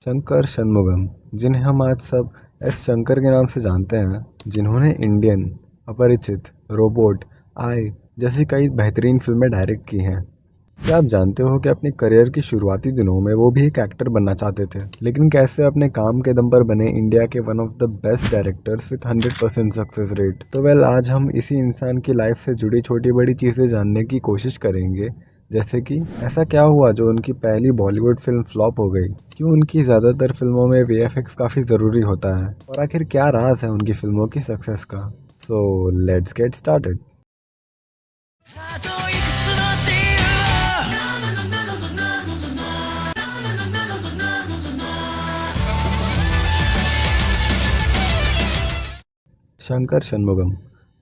शंकर षणमुगम, जिन्हें हम आज सब एस शंकर के नाम से जानते हैं, जिन्होंने इंडियन, अपरिचित, रोबोट, आई जैसी कई बेहतरीन फिल्में डायरेक्ट की हैं। क्या आप जानते हो कि अपनी करियर की शुरुआती दिनों में वो भी एक एक्टर बनना चाहते थे, लेकिन कैसे अपने काम के दम पर बने इंडिया के one of the best directors with 100% success rate. तो आज हम इसी इंसान की लाइफ से जुड़ी छोटी बड़ी चीज़ें जानने की कोशिश करेंगे, जैसे कि ऐसा क्या हुआ जो उनकी पहली बॉलीवुड फिल्म फ्लॉप हो गई, क्यों उनकी ज़्यादातर फिल्मों में वीएफएक्स काफ़ी ज़रूरी होता है, और आखिर क्या राज है उनकी फिल्मों की सक्सेस का। So let's get started. Shankar Shanmugam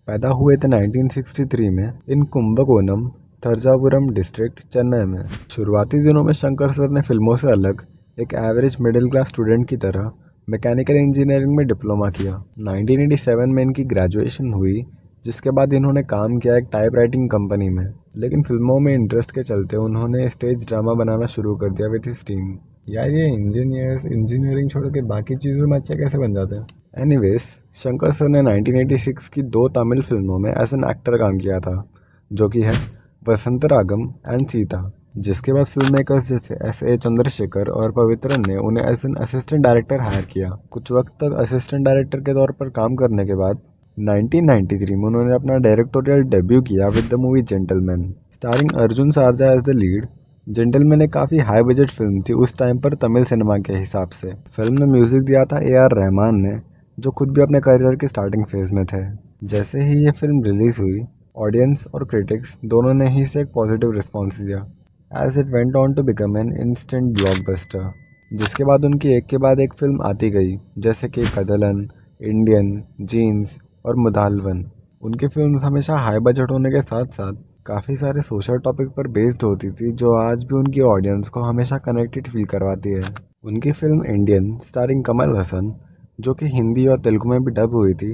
पैदा हुए थे 1963 में इन कुंभकोणम, थंजावुरम डिस्ट्रिक्ट, चेन्नई में। शुरुआती दिनों में शंकर सर ने फिल्मों से अलग एक एवरेज मिडिल क्लास स्टूडेंट की तरह मैकेनिकल इंजीनियरिंग में डिप्लोमा किया। 1987 में इनकी ग्रेजुएशन हुई, जिसके बाद इन्होंने काम किया एक टाइपराइटिंग कंपनी में। लेकिन फिल्मों में इंटरेस्ट के चलते उन्होंने स्टेज ड्रामा बनाना शुरू कर दिया विथ हिज टीम। यार ये इंजीनियरिंग छोड़ के बाकी चीज़ों में अच्छे कैसे बन जाते हैं। एनीवेज, शंकर सर ने 1986 की दो तमिल फिल्मों में एज एन एक्टर काम किया था, जो कि है वसंतरागम एंड सीता, जिसके बाद फिल्म मेकर्स जैसे S.A. चंद्रशेखर और पवित्रन ने उन्हें as an assistant director hire किया। कुछ वक्त तक असिस्टेंट डायरेक्टर के तौर पर काम करने के बाद 1993 में उन्होंने अपना डायरेक्टोरियल डेब्यू किया with the movie Gentleman, starring Arjun Sarja as the lead. Gentleman एक काफ़ी हाई बजट फिल्म थी उस टाइम पर तमिल सिनेमा के हिसाब से। फिल्म में म्यूजिक दिया था A.R. रहमान ने, जो खुद भी अपने करियर के स्टार्टिंग फेज में थे। जैसे ही ये फिल्म रिलीज हुई, ऑडियंस और क्रिटिक्स दोनों ने ही इसे एक पॉजिटिव रिस्पॉन्स दिया, as it went on to become an instant blockbuster. जिसके बाद उनकी एक के बाद एक फिल्म आती गई, जैसे कि कदलन, इंडियन, जीन्स और मुदालवन। उनकी फिल्म हमेशा हाई बजट होने के साथ साथ काफ़ी सारे सोशल टॉपिक पर बेस्ड होती थी, जो आज भी उनकी ऑडियंस को हमेशा कनेक्टेड फील करवाती है। उनकी film Indian, starring Kamal Haasan, जो कि हिंदी और तेलुगु में भी डब हुई थी,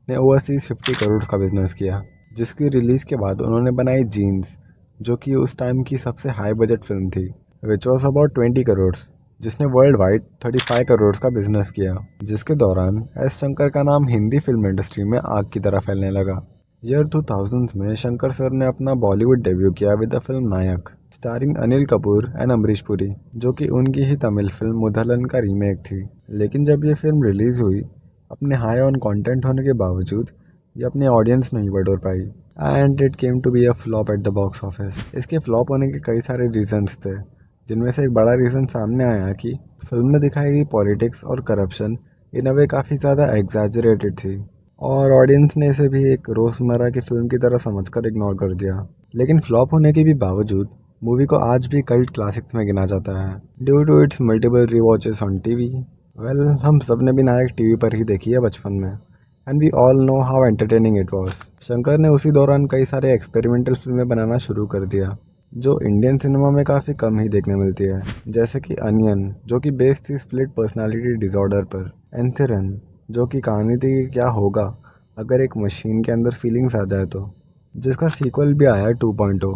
ने ओवरसीज़ 50 करोड़ का बिजनेस किया। जिसकी रिलीज़ के बाद उन्होंने बनाई जीन्स, जो कि उस टाइम की सबसे हाई बजट फिल्म थी, विच वॉज अबाउट 20 करोड़, जिसने वर्ल्ड वाइड 35 करोड़ का बिजनेस किया। जिसके दौरान एस शंकर का नाम हिंदी फिल्म इंडस्ट्री में आग की तरह फैलने लगा। ईयर 2000 में शंकर सर ने अपना बॉलीवुड डेब्यू किया with the film Nayak, starring Anil Kapoor and Amrish Puri, जो कि उनकी ही तमिल फिल्म मुदलन का रीमेक थी। लेकिन जब ये फिल्म रिलीज़ हुई, अपने हाई ऑन कंटेंट होने के बावजूद ये अपने ऑडियंस नहीं बटोर पाई, and it came to be a flop at the box office. इसके फ्लॉप होने के कई सारे रीजंस थे, जिनमें से एक बड़ा रीज़न सामने आया कि फिल्म में दिखाई गई पॉलिटिक्स और करप्शन इन अ वे काफ़ी ज़्यादा एग्जैजरेटेड थी, और ऑडियंस ने इसे भी एक रोज़मर्रा की फिल्म की तरह समझकर इग्नोर कर दिया। लेकिन फ्लॉप होने के भी बावजूद मूवी को आज भी कल्ट क्लासिक्स में गिना जाता है, due to its multiple rewatches on TV. Well, हम सब ने भी नायक टीवी पर ही देखी है बचपन में, and we all know how entertaining it was. Shankar ने उसी दौरान कई सारे एक्सपेरिमेंटल फिल्में बनाना शुरू कर दिया, जो इंडियन सिनेमा में काफ़ी कम ही देखने मिलती है, जैसे कि अनियन, जो कि बेस्ड थी स्प्लिट पर्सनालिटी डिसऑर्डर पर, एंथेरन, जो कि कहानी थी कि क्या होगा अगर एक मशीन के अंदर फीलिंग्स आ जाए तो, जिसका सीक्वल भी आया 2.0,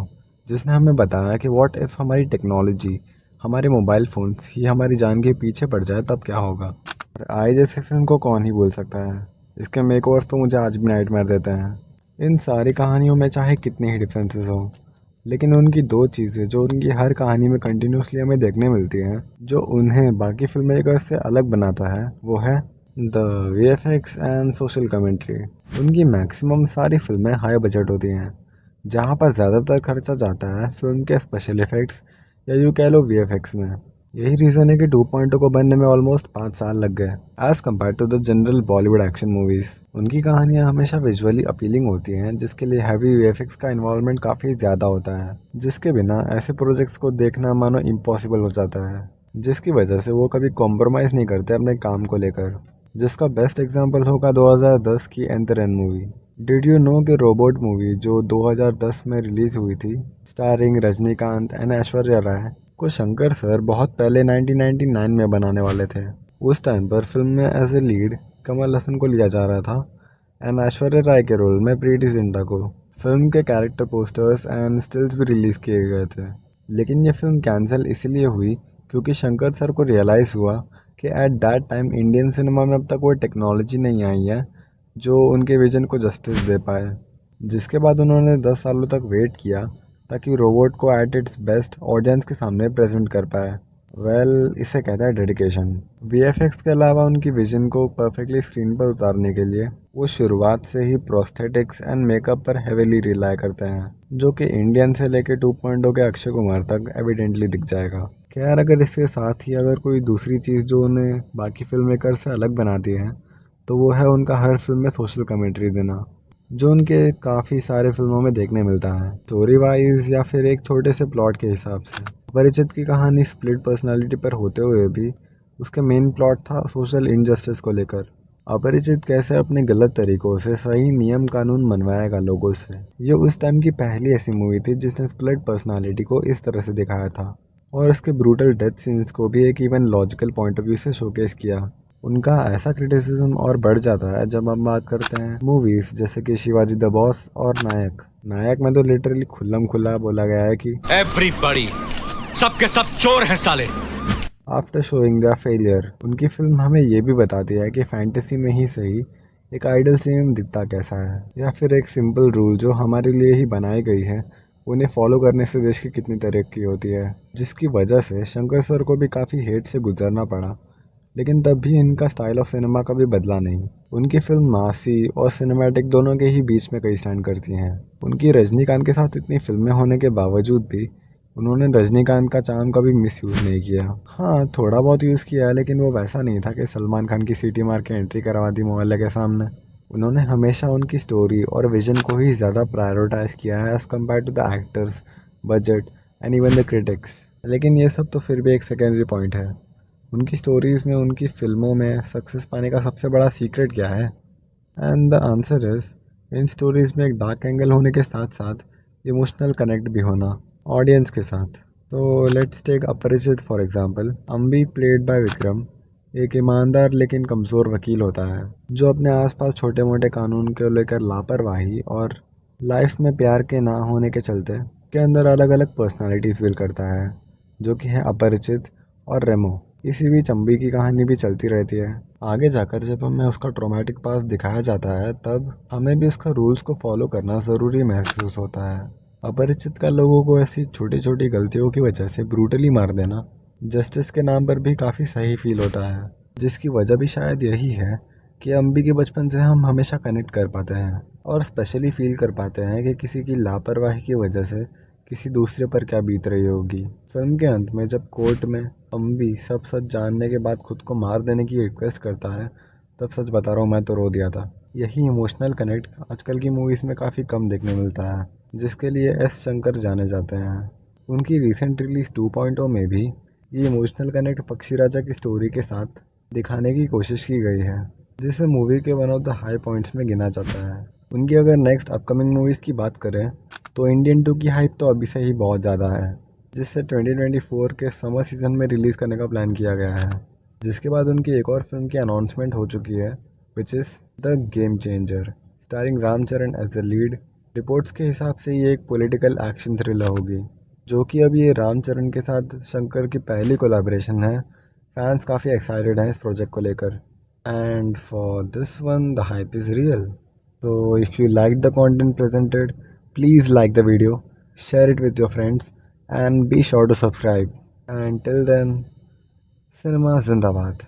जिसने हमें बताया कि व्हाट इफ़ हमारी टेक्नोलॉजी, हमारे मोबाइल फ़ोन्स ही हमारी जान के पीछे पड़ जाए तब क्या होगा। और आई जैसे फिल्म को कौन ही भूल सकता है। इसके मेकओवर्स तो मुझे आज भी नाइटमेयर देते हैं। इन सारी कहानियों में चाहे कितने ही डिफरेंसेस हों, लेकिन उनकी दो चीज़ें जो उनकी हर कहानी में कंटिन्यूसली हमें देखने मिलती हैं, जो उन्हें बाकी फिल्म मेकर्स से अलग बनाता है, वो है the VFX and social commentary. उनकी मैक्सिमम सारी फिल्में हाई बजट होती हैं, जहाँ पर ज़्यादातर खर्चा जाता है फिल्म के स्पेशल इफ़ेक्ट्स या यूँ कह लो वीएफएक्स में। यही रीज़न है कि 2.0 को बनने में ऑलमोस्ट 5 साल लग गए, as compare to the general Bollywood action movies. उनकी कहानियाँ हमेशा विजुअली अपीलिंग होती हैं, जिसके लिए हैवी वीएफएक्स का इन्वॉल्वमेंट काफ़ी ज़्यादा होता है, जिसके बिना ऐसे प्रोजेक्ट्स को देखना मानो इम्पॉसिबल हो जाता है, जिसकी वजह से वो कभी कॉम्प्रोमाइज़ नहीं करते अपने काम को लेकर। जिसका बेस्ट एग्जाम्पल होगा 2010 की एंथरन मूवी। डिड यू नो कि रोबोट मूवी जो 2010 में रिलीज़ हुई थी, स्टारिंग रजनीकांत एंड ऐश्वर्या राय, को शंकर सर बहुत पहले 1999 में बनाने वाले थे। उस टाइम पर फिल्म में as a lead Kamal Haasan को लिया जा रहा था, एंड ऐश्वर्या राय के रोल में प्रीति जिंटा को। फिल्म के कैरेक्टर पोस्टर्स एंड स्टिल्स भी रिलीज़ किए गए थे, लेकिन ये फिल्म कैंसिल इसलिए हुई क्योंकि शंकर सर को रियलाइज़ हुआ कि at that time Indian cinema में अब तक वो टेक्नोलॉजी नहीं आई है जो उनके विजन को जस्टिस दे पाए। जिसके बाद उन्होंने 10 सालों तक वेट किया ताकि रोबोट को एट इट्स बेस्ट ऑडियंस के सामने प्रेजेंट कर पाए। इसे कहता है डेडिकेशन। वीएफएक्स के अलावा उनकी विजन को परफेक्टली स्क्रीन पर उतारने के लिए वो शुरुआत से ही प्रोस्थेटिक्स एंड मेकअप पर हेविली रिलाई करते हैं, जो कि इंडियन से लेकर 2.0 के अक्षय कुमार तक एविडेंटली दिख जाएगा। खैर, अगर इसके साथ ही अगर कोई दूसरी चीज़ जो उन्हें बाकी फिल्म मेकर से अलग बनाती है तो वो है उनका हर फिल्म में सोशल कमेंट्री देना, जो उनके काफ़ी सारे फिल्मों में देखने मिलता है, स्टोरी वाइज या फिर एक छोटे से प्लॉट के हिसाब से। अपरिचित की कहानी स्प्लिट पर्सनालिटी पर होते हुए भी उसका मेन प्लॉट था सोशल इनजस्टिस को लेकर। अपरिचित कैसे अपने गलत तरीकों से सही नियम कानून मनवाएगा लोगों से। ये उस टाइम की पहली ऐसी मूवी थी जिसने स्प्लिट पर्सनालिटी को इस तरह से दिखाया था और उसके ब्रूटल डेथ सीन्स को भी एक even logical point of view से शोकेस किया। उनका ऐसा क्रिटिसिज्म और बढ़ जाता है जब हम बात करते हैं मूवीज जैसे कि शिवाजी द बॉस और नायक। नायक में तो लिटरली खुल्लम खुल्ला बोला गया है कि एवरीबॉडी, सबके सब चोर हैं साले। आफ्टर शोइंग द फेलियर, उनकी फिल्म हमें ये भी बताती है कि फैंटेसी में ही सही एक आइडल सिनेमा दिखता कैसा है, या फिर एक सिंपल रूल जो हमारे लिए ही बनाई गई है उन्हें फॉलो करने से देश की कितनी तरक्की होती है। जिसकी वजह से शंकर सर को भी काफ़ी हेट से गुजरना पड़ा, लेकिन तब भी इनका स्टाइल ऑफ सिनेमा कभी बदला नहीं। उनकी फिल्म मासी और सिनेमैटिक दोनों के ही बीच में कई स्टैंड करती हैं। उनकी रजनीकांत के साथ इतनी फिल्में होने के बावजूद भी उन्होंने रजनीकांत का चार्म कभी मिस यूज़ नहीं किया। हाँ, थोड़ा बहुत यूज़ किया है, लेकिन वो वैसा नहीं था कि सलमान खान की सीटी मार के एंट्री करवा दी मोहल्ले के सामने। उन्होंने हमेशा उनकी स्टोरी और विजन को ही ज़्यादा प्रायोरिटाइज किया है as compare to the actors, budget and even the critics. लेकिन ये सब तो फिर भी एक सेकेंडरी पॉइंट है। उनकी स्टोरीज़ में, उनकी फ़िल्मों में सक्सेस पाने का सबसे बड़ा सीक्रेट क्या है? And the answer is, in stories में एक डार्क एंगल होने के साथ साथ इमोशनल कनेक्ट भी होना ऑडियंस के साथ। तो let's take Aparichit for example. Ambi played by Vikram एक ईमानदार लेकिन कमज़ोर वकील होता है जो अपने आसपास छोटे मोटे कानून को लेकर लापरवाही और लाइफ में प्यार के ना होने के चलते के अंदर अलग अलग पर्सनालिटीज़ बिल्ड करता है, जो कि है अपरिचित और रेमो। इसी बीच अम्बी की कहानी भी चलती रहती है। आगे जाकर जब हमें उसका ट्रॉमेटिक पास्ट दिखाया जाता है तब हमें भी उसका रूल्स को फॉलो करना ज़रूरी महसूस होता है। अपरिचित का लोगों को ऐसी छोटी छोटी गलतियों की वजह से ब्रूटली मार देना जस्टिस के नाम पर भी काफ़ी सही फील होता है, जिसकी वजह भी शायद यही है कि अम्बी के बचपन से हम हमेशा कनेक्ट कर पाते हैं और स्पेशली फील कर पाते हैं कि किसी की लापरवाही की वजह से किसी दूसरे पर क्या बीत रही होगी। फिल्म के अंत में जब कोर्ट में अम्बी सब सच जानने के बाद खुद को मार देने की रिक्वेस्ट करता है, तब सच बता रहा हूँ, मैं तो रो दिया था। यही इमोशनल कनेक्ट आजकल की मूवीज़ में काफ़ी कम देखने मिलता है, जिसके लिए एस शंकर जाने जाते हैं। उनकी रिसेंट रिलीज 2.0 में भी ये इमोशनल कनेक्ट पक्षी राजा की स्टोरी के साथ दिखाने की कोशिश की गई है, जिसे मूवी के one of the high points में गिना जाता है। उनकी अगर नेक्स्ट अपकमिंग मूवीज़ की बात करें तो इंडियन 2 की हाइप तो अभी से ही बहुत ज़्यादा है, जिससे 2024 के समर सीज़न में रिलीज़ करने का प्लान किया गया है। जिसके बाद उनकी एक और फिल्म की अनाउंसमेंट हो चुकी है, which is the game changer, starring Ram Charan as the lead. Reports के हिसाब से ये एक पॉलिटिकल एक्शन थ्रिलर होगी, जो कि अब ये रामचरण के साथ शंकर की पहली कोलैबोरेशन है। फैंस काफ़ी एक्साइटेड हैं इस प्रोजेक्ट को लेकर, and for this one the hype is real. So if you liked the content presented, please like the video, share it with your friends, and be sure to subscribe. And till then, Cinema Zindabad.